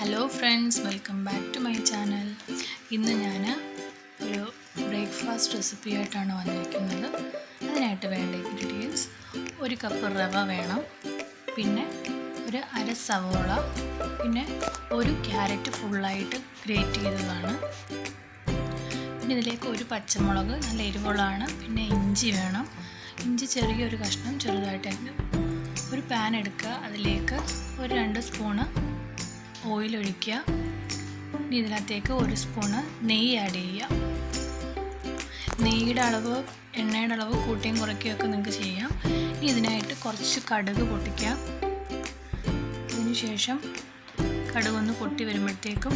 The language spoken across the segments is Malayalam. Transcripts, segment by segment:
Hello friends, welcome back to my channel. ഇന്ന് ഞാൻ ഒരു ബ്രേക്ക്ഫാസ്റ്റ് റെസിപ്പി ആയിട്ടാണ് വന്നിരിക്കുന്നത്. അതിനായിട്ട് വേണ്ട ഇൻഗ്രീഡിയൻസ്: ഒരു കപ്പ് റവ വേണം, പിന്നെ ഒരു അര സവോള, പിന്നെ ഒരു ക്യാരറ്റ് ഫുള്ളായിട്ട് ഗ്രേറ്റ് ചെയ്തതാണ്, പിന്നെ ഇതിലേക്ക് ഒരു പച്ചമുളക് നല്ല എരിവുള്ളതാണ്, പിന്നെ ഇഞ്ചി വേണം. ഇഞ്ചി ചെറിയൊരു കഷ്ണം ചെറുതായിട്ട് ഒരു പാൻ എടുക്കുക, അതിലേക്ക് ഒരു 2 സ്പൂണ് ഓയിൽ ഒഴിക്കുക. ഇനി ഇതിനകത്തേക്ക് 1 സ്പൂണ് നെയ്യ് ആഡ് ചെയ്യുക. നെയ്യുടെ അളവ് എണ്ണയുടെ അളവ് കൂട്ടിയും കുറയ്ക്കുകയൊക്കെ നിങ്ങൾക്ക് ചെയ്യാം. ഇനി ഇതിനായിട്ട് കുറച്ച് കടുക് പൊട്ടിക്കുക. അതിനുശേഷം കടുകൊന്ന് പൊട്ടി വരുമ്പോഴത്തേക്കും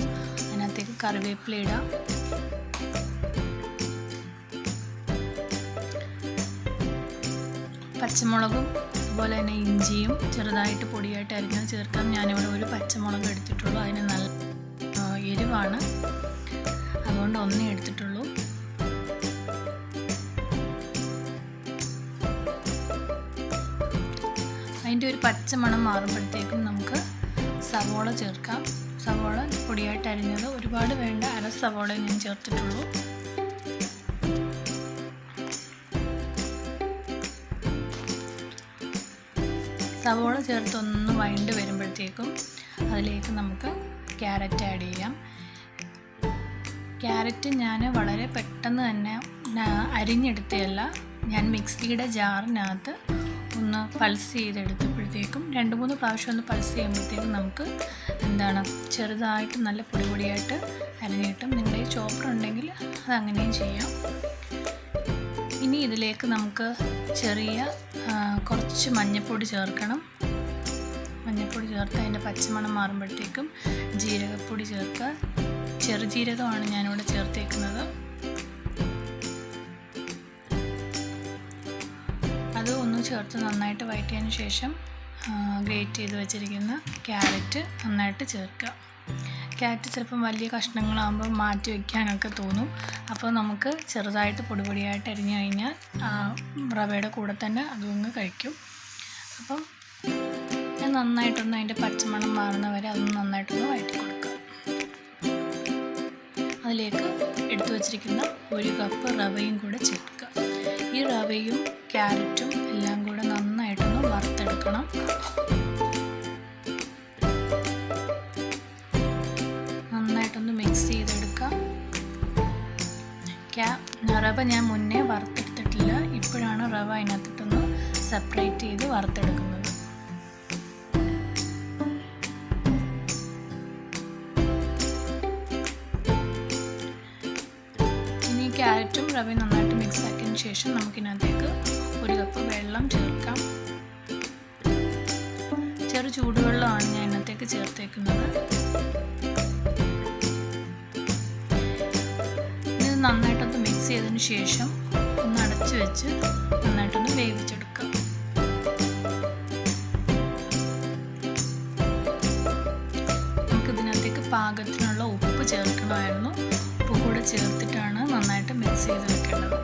അതിനകത്തേക്ക് കറിവേപ്പില ഇടാം. പച്ചമുളകും അതുപോലെ തന്നെ ഇഞ്ചിയും ചെറുതായിട്ട് പൊടിയായിട്ട് അരിഞ്ഞ് ചേർക്കാം. ഞാനിവിടെ ഒരു പച്ചമുളക് എടുത്തിട്ടുള്ളൂ, അതിന് നല്ല എരിവാണ്, അതുകൊണ്ട് ഒന്നേ എടുത്തിട്ടുള്ളൂ. അതിൻ്റെ ഒരു പച്ചമണം മാറുമ്പോഴത്തേക്കും നമുക്ക് സവോള ചേർക്കാം. സവോള പൊടിയായിട്ട് അരിഞ്ഞത് ഒരുപാട് വേണ്ട, അര സവോള ഞാൻ ചേർത്തിട്ടുള്ളൂ. സവോള ചേർത്തൊന്ന് വഴണ്ട് വരുമ്പോഴത്തേക്കും അതിലേക്ക് നമുക്ക് ക്യാരറ്റ് ആഡ് ചെയ്യാം. ക്യാരറ്റ് ഞാൻ വളരെ പെട്ടെന്ന് തന്നെ അരിഞ്ഞെടുത്തതല്ല, ഞാൻ മിക്സിയുടെ ജാറിനകത്ത് ഒന്ന് പൾസ് ചെയ്തെടുത്തപ്പോഴത്തേക്കും 2-3 പ്രാവശ്യം ഒന്ന് പൾസ് ചെയ്യുമ്പോഴത്തേക്കും നമുക്ക് ചെറുതായിട്ട് നല്ല പൊടിയായിട്ട് അരിഞ്ഞ് കിട്ടും. നിങ്ങളുടെ ചോപ്പർ ഉണ്ടെങ്കിൽ അത് അങ്ങനെയും ചെയ്യാം. ഇനി ഇതിലേക്ക് നമുക്ക് കുറച്ച് മഞ്ഞൾപ്പൊടി ചേർക്കണം. മഞ്ഞൾപ്പൊടി ചേർത്ത് അതിൻ്റെ പച്ചമണം മാറുമ്പോഴത്തേക്കും ജീരകപ്പൊടി ചേർക്കുക. ചെറുജീരകമാണ് ഞാനിവിടെ ചേർത്തേക്കുന്നത്. അത് ഒന്ന് ചേർത്ത് നന്നായിട്ട് വഴറ്റിയതിന് ശേഷം ഗ്രേറ്റ് ചെയ്ത് വെച്ചിരിക്കുന്ന ക്യാരറ്റ് നന്നായിട്ട് ചേർക്കുക. ക്യാരറ്റ് ചിലപ്പം വലിയ കഷ്ണങ്ങളാകുമ്പോൾ മാറ്റി വയ്ക്കാനൊക്കെ തോന്നും. അപ്പോൾ നമുക്ക് ചെറുതായിട്ട് പൊടിയായിട്ട് അരിഞ്ഞു കഴിഞ്ഞാൽ റവയുടെ കൂടെ തന്നെ അതൊന്ന് കഴിക്കും. അപ്പം ഞാൻ നന്നായിട്ടൊന്ന് അതിൻ്റെ പച്ചമണം മാറുന്ന വരെ അതൊന്ന് നന്നായിട്ടൊന്ന് വഴറ്റി കൊടുക്കുക. അതിലേക്ക് എടുത്തു വച്ചിരിക്കുന്ന 1 കപ്പ് റവയും കൂടെ ചേർക്കുക. ഈ റവയും ക്യാരറ്റും എല്ലാം കൂടെ നന്നായിട്ടൊന്ന് വറുത്തെടുക്കണം. നന്നായിട്ടൊന്ന് മിക്സ് ചെയ്തെടുക്കാം. റവ ഞാൻ മുന്നേ വറുത്തെടുത്തിട്ടില്ല, ഇപ്പോഴാണ് റവ അതിനകത്തിട്ടൊന്ന് സെപ്പറേറ്റ് ചെയ്ത് വറുത്തെടുക്കുന്നത്. ഇനി ക്യാരറ്റും റവയും നന്നായിട്ട് മിക്സ് ആക്കിയതിന് ശേഷം നമുക്കിതിനകത്തേക്ക് 1 കപ്പ് വെള്ളം ചേർക്കാം. ചെറു ചൂടുവെള്ളമാണ് ഞാൻ ഇതിനകത്തേക്ക് ചേർത്തേക്കുന്നത്. നന്നായിട്ടൊന്ന് മിക്സ് ചെയ്തതിന് ശേഷം ഒന്ന് അടച്ചു വെച്ച് നന്നായിട്ടൊന്ന് വേവിച്ചെടുക്കാം. നമുക്കിതിനകത്തേക്ക് പാകത്തിനുള്ള ഉപ്പ് ചേർക്കണമായിരുന്നു. ഉപ്പ് കൂടെ ചേർത്തിട്ടാണ് നന്നായിട്ട് മിക്സ് ചെയ്ത് വെക്കേണ്ടത്.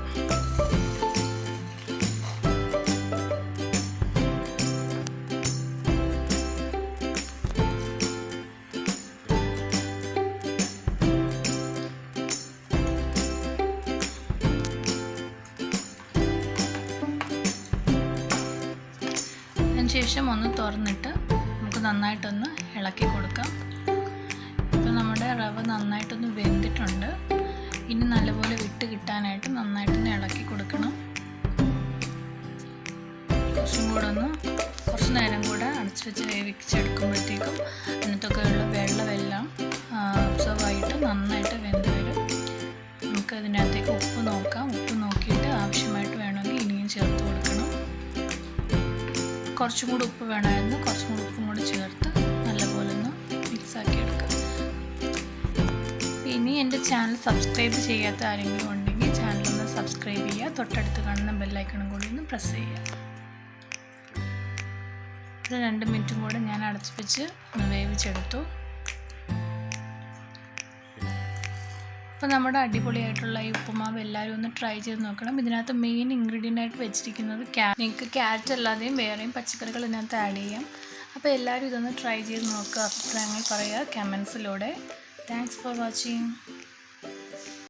ശേഷം ഒന്ന് തുറന്നിട്ട് നമുക്ക് നന്നായിട്ടൊന്ന് ഇളക്കി കൊടുക്കാം. ഇപ്പോൾ നമ്മുടെ റവ നന്നായിട്ടൊന്ന് വെന്തിട്ടുണ്ട്. ഇനി നല്ലപോലെ വിട്ട് കിട്ടാനായിട്ട് നന്നായിട്ടൊന്ന് ഇളക്കി കൊടുക്കണം. കുറച്ച് നേരം കൂടെ അടച്ചു വെച്ച് വേവിച്ചെടുക്കുമ്പോഴത്തേക്കും അതിനകത്തൊക്കെയുള്ള വെള്ളമെല്ലാം അബ്സോർവ് ആയിട്ട് നന്നായിട്ട് വെന്ത് വരും. നമുക്ക് അതിനകത്തേക്ക് ഉപ്പ് നോക്കാം. ഉപ്പ് നോക്കിയിട്ട് ആവശ്യമായിട്ട് വേണമെങ്കിൽ ഇനിയും ചേർത്ത് കൊടുക്കണം. കുറച്ചും കൂടി ഉപ്പ് വേണമായിരുന്നു, കുറച്ചും കൂടി ഉപ്പും കൂടി ചേർത്ത് നല്ലപോലെ ഒന്ന് മിക്സാക്കി എടുക്കാം. ഇനി എൻ്റെ ചാനൽ സബ്സ്ക്രൈബ് ചെയ്യാത്ത ആരെങ്കിലും ഉണ്ടെങ്കിൽ ചാനലൊന്ന് സബ്സ്ക്രൈബ് ചെയ്യുക. തൊട്ടടുത്ത് കാണുന്ന ബെല്ലൈക്കണും കൂടി ഒന്ന് പ്രസ് ചെയ്യുക. ഇത് 2 മിനിറ്റും കൂടെ ഞാൻ അടച്ചു വെച്ച് ഒന്ന് വേവിച്ചെടുത്തു. അപ്പോൾ നമ്മുടെ അടിപൊളിയായിട്ടുള്ള ഈ ഉപ്പുമാവ് എല്ലാവരും ഒന്ന് ട്രൈ ചെയ്ത് നോക്കണം. ഇതിനകത്ത് മെയിൻ ഇൻഗ്രീഡിയൻ്റ് ആയിട്ട് വെച്ചിരിക്കുന്നത് നിങ്ങൾക്ക് ക്യാരറ്റ് അല്ലാതെയും വേറെയും പച്ചക്കറികൾ ഇതിനകത്ത് ആഡ് ചെയ്യാം. അപ്പോൾ എല്ലാവരും ഇതൊന്ന് ട്രൈ ചെയ്ത് നോക്കുക, അഭിപ്രായങ്ങൾ പറയുക കമൻസിലൂടെ. Thanks for watching.